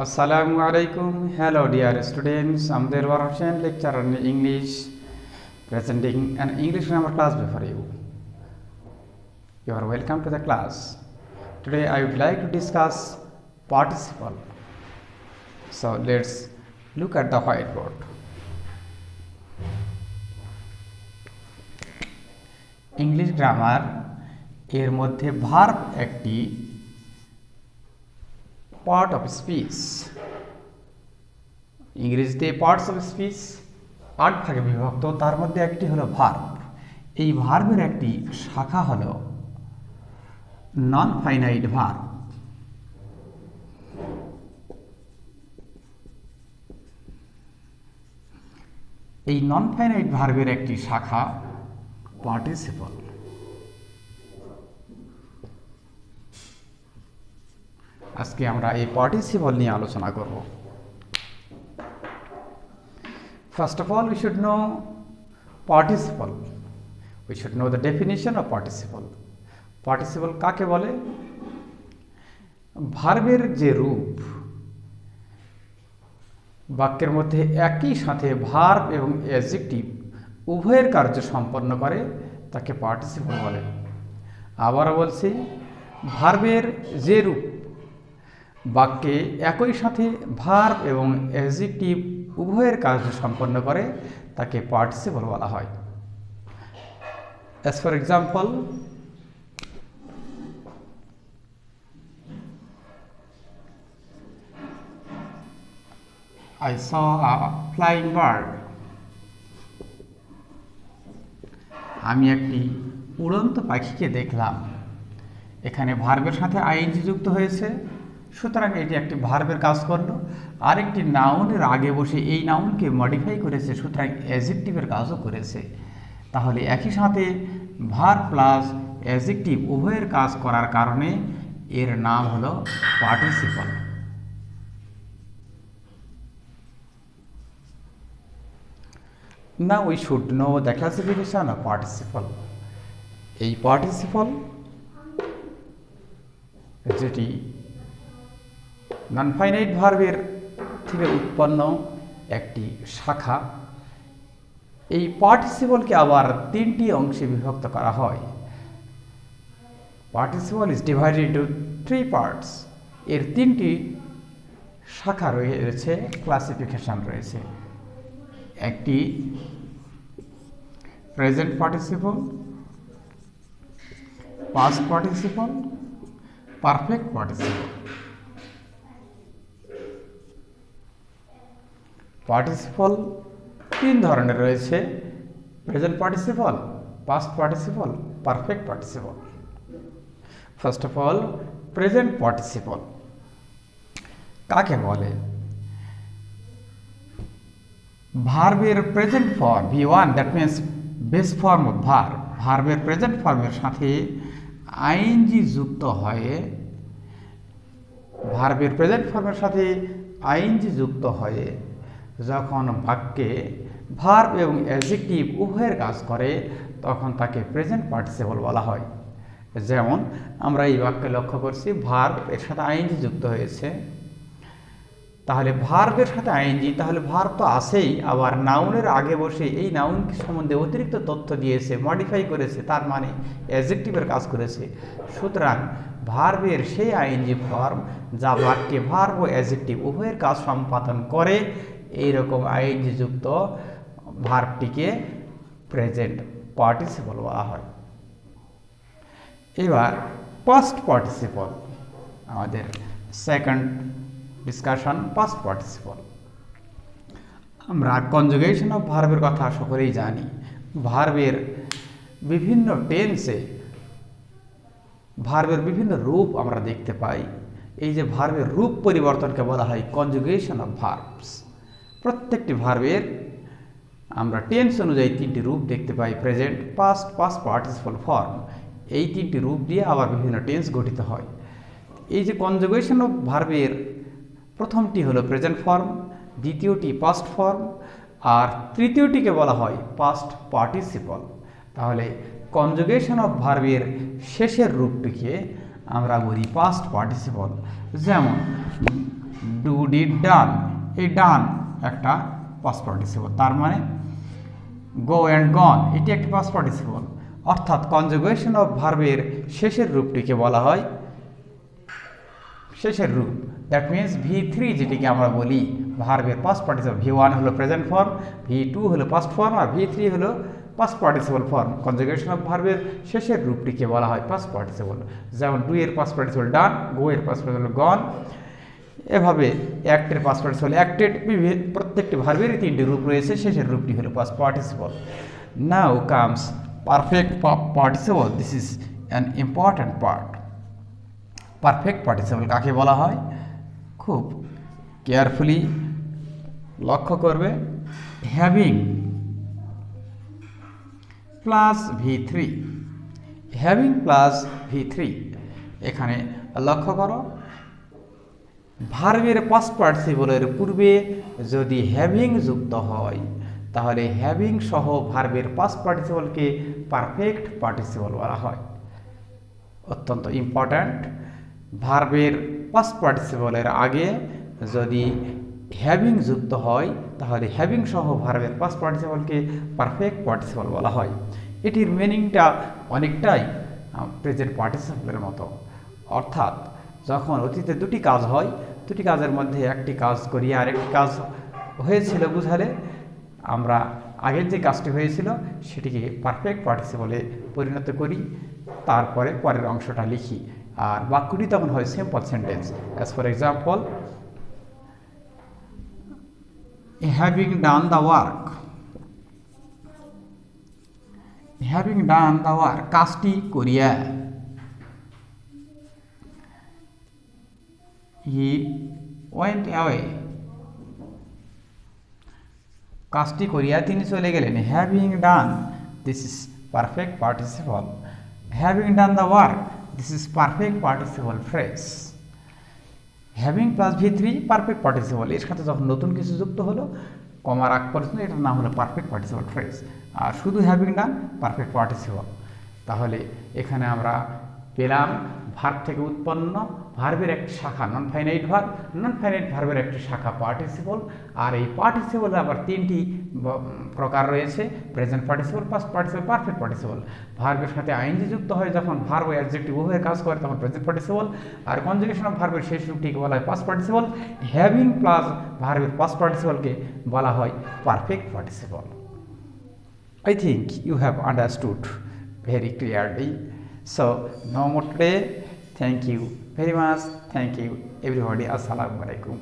Assalamu alaikum. Hello, dear students. I'm Delwar Hussain, lecturer in English, presenting an English grammar class before you. You are welcome to the class. Today, I would like to discuss participle. So, let's look at the whiteboard. English grammar এর মধ্যে verb একটি part of speech. ইংরেজিতে parts of speech 8 ভাগে বিভক্ত, তার মধ্যে একটি হলো ভার্ব। এই ভার্বের একটি শাখা হলো নন ফাইনাইট ভার্ব। এই নন ফাইনাইট ভার্বের একটি শাখা পার্টিসিপল। আজকে আমরা এই পার্টিসিপল নিয়ে আলোচনা করব। First of all, we should know participle. We should know the definition of participle. Participle কাকে বলে? ভার্বের যে রূপ বাক্যের মধ্যে একই সাথে ভার্ব এবং অ্যাডজেক্টিভ উভয়ের কার্য সম্পন্ন করে তাকে পার্টিসিপল বলে। আবারও বলছি, ভার্বের যে রূপ বাক্যে একই সাথে ভার্ব এবং অ্যাডজেক্টিভ উভয়ের কার্য সম্পন্ন করে তাকে পার্টিসিপল বলা হয়। As for example, I saw a flying bird. আমি একটি উড়ন্ত পাখিকে দেখলাম। এখানে ভার্বের সাথে আইএনজি যুক্ত হয়েছে, সুতরাং এটি একটি ভার্বের কাজ করলো। আরেকটি নাউনের আগে বসে এই নাউনকে মডিফাই করেছে, সুতরাং অ্যাডজেক্টিভের কাজও করেছে। তাহলে একই সাথে ভার্ব প্লাস অ্যাডজেক্টিভ উভয়ের কাজ করার কারণে এর নাম হলো participle. Now we should know the classification of participle. এই পার্টিসিপল যেটি নন ফাইনাইট ভার্বের থেকে উৎপন্ন একটি শাখা, এই পার্টিসিপলকে আবার 3টি অংশে বিভক্ত করা হয়। Participle is divided into 3 parts. এর 3টি শাখা রয়েছে, ক্লাসিফিকেশন রয়েছে। একটি present participle, past participle, perfect participle. Participle 3 ধরনের রয়েছে: present participle, past participle, perfect participle. First of all, present participle কাকে বলে? ভার্বের present form V1, that means base form of verb, ভার্বের প্রেজেন্ট ফর্মের সাথে আইএনজি যুক্ত হয়ে, ভার্বের প্রেজেন্ট ফর্মের সাথে আইএনজি যুক্ত হয়ে যখন বাক্যে ভার্ব এবং অ্যাডজেক্টিভ উভয়ের কাজ করে তখন তাকে প্রেজেন্ট পার্টিসিপল বলা হয়। যেমন আমরা এই বাক্যে লক্ষ্য করছি, ভার্ব এর সাথে আইএনজি যুক্ত হয়েছে। তাহলে ভার্বের সাথে আইএনজি, তাহলে ভার্ব তো আছেই, আবার নাউনের আগে বসে এই নাউন সম্বন্ধে অতিরিক্ত তথ্য দিয়েছে, মডিফাই করেছে, তার মানে অ্যাডজেক্টিভের কাজ করেছে। সুতরাং ভার্বের সেই আইএনজি ফর্ম যা বাক্যে ভার্ব ও অ্যাডজেক্টিভ উভয়ের কাজ সম্পাদন করে, এইরকম আইএনজি যুক্ত ভার্বটিকে প্রেজেন্ট পার্টিসিপল বলা হয়। এবার পাস্ট পার্টিসিপল, আমাদের সেকেন্ড ডিসকাশন পাস্ট পার্টিসিপল। আমরা কনজুগেশন অফ ভার্বের কথা সকলেই জানি। ভার্বের বিভিন্ন টেন্সে ভার্বের বিভিন্ন রূপ আমরা দেখতে পাই। এই যে ভার্বের রূপ পরিবর্তনকে বলা হয় কনজুগেশন অফ ভার্বস। প্রত্যেকটি ভার্বের আমরা টেন্স অনুযায়ী 3টি রূপ দেখতে পাই: present, past, past participle form. এই 3টি রূপ দিয়ে আবার বিভিন্ন টেন্স গঠিত হয়। এই যে কনজুগেশন অফ ভার্বের প্রথমটি হলো প্রেজেন্ট ফর্ম, দ্বিতীয়টি পাস্ট ফর্ম, আর তৃতীয়টিকে বলা হয় পাস্ট পার্টিসিপল। তাহলে কনজুগেশন অফ ভার্বের শেষের রূপটিকে আমরা বলি পাস্ট পার্টিসিপল। যেমন ডু ডিড ডান, এই ডান একটা পাস্ট পার্টিসিপল, তার মানে গো অ্যান্ড গন এটি একটি পাস্ট পার্টিসিপল। অর্থাৎ কনজুগেশন অফ ভার্বের শেষের রূপটিকে বলা হয় শেষের রূপ। দ্যাট মিনস V3 যেটিকে আমরা বলি ভার্বের পাস্ট পার্টিসিপল, V1 হলো প্রেজেন্ট ফর্ম, V2 হলো পাস্ট ফর্ম, আর V3 হলো past participle form. Conjugation of ভার্বের শেষের রূপটিকে বলা হয় পাস্ট পার্টিসিপল। যেমন ডু এর পাস্ট পার্টিসিপল ডান, গো এর পাস্ট পার্টিসিপল গন, এভাবে অ্যাক্টের পাস্ট পার্টিসিপল অ্যাক্টেড। প্রত্যেকটি ভার্বেরই তিনটি রূপ রয়েছে, শেষের রূপটি হলো past participle. Now comes perfect participle, this is an important part. Perfect participle কাকে বলা হয় খুব কেয়ারফুলি লক্ষ্য করবে। Having plus V3, having plus V3, এখানে লক্ষ্য করো ভার্বের পাস্ট পার্টিসিপলের পূর্বে যদি হ্যাভিং যুক্ত হয় তাহলে হ্যাভিং সহ ভার্বের পাস্ট পার্টিসিপলকে পারফেক্ট পার্টিসিপল বলা হয়। অত্যন্ত ইম্পর্ট্যান্ট, ভার্বের পাস্ট পার্টিসিপলের আগে যদি হ্যাভিং যুক্ত হয় তাহলে হ্যাভিং সহ ভার্বের পাস্ট পার্টিসিপলকে পারফেক্ট পার্টিসিপল বলা হয়। এটির মিনিংটা অনেকটাই প্রেজেন্ট পার্টিসিপলের মতো, অর্থাৎ যখন অতীতে দুটি কাজ হয়, দুটি কাজের মধ্যে একটি কাজ করি আর একটি কাজ হয়েছিল বুঝালে আমরা আগের যে কাজটি হয়েছিল সেটিকে পারফেক্ট পার্টিসিপলে পরিণত করি, তারপরে পরের অংশটা লিখি, আর বাক্যটি তখন হয় simple sentence. As for example, having done the work, having done the work কাজটি করিয়া, হি ওয়েন্ট অ্যাওয়ে কাজটি করিয়া তিনি চলে গেলেন। Having done, this is perfect participle. Having done the work, this is perfect participle phrase. Having plus V3 perfect participle, এর সাথে যখন নতুন কিছু যুক্ত হলো কমার আগ পর্যন্ত এটার নাম হলো পারফেক্ট পার্টিসিপল ফ্রেজ। আর শুধু হ্যাভিং ডান পারফেক্ট পার্টিসিপল। তাহলে এখানে আমরা পেলাম ভার্ব থেকে উৎপন্ন ভার্বের একটি শাখা non finite verb, non finite ভার্বের একটি শাখা পার্টিসিপল, আর এই পার্টিসিপলের আবার তিনটি প্রকার রয়েছে, present participle, past participle, perfect participle. ভার্বের সাথে আইএনজি যুক্ত হয় যখন ভার্ব ও অ্যাডজেক্টিভ উভয়ের কাজ করে তখন প্রেজেন্ট পার্টিসিপল, আর কনজুগেশন অফ ভার্বের শেষ রূপটিকে বলা হয় পাস্ট পার্টিসিপল। হ্যাভিং প্লাস ভার্বের পাস্ট পার্টিসিপলকে বলা হয় perfect participle. I think you have understood very clearly. So no more today. Thank you very much. Thank you everybody. Assalamu alaikum.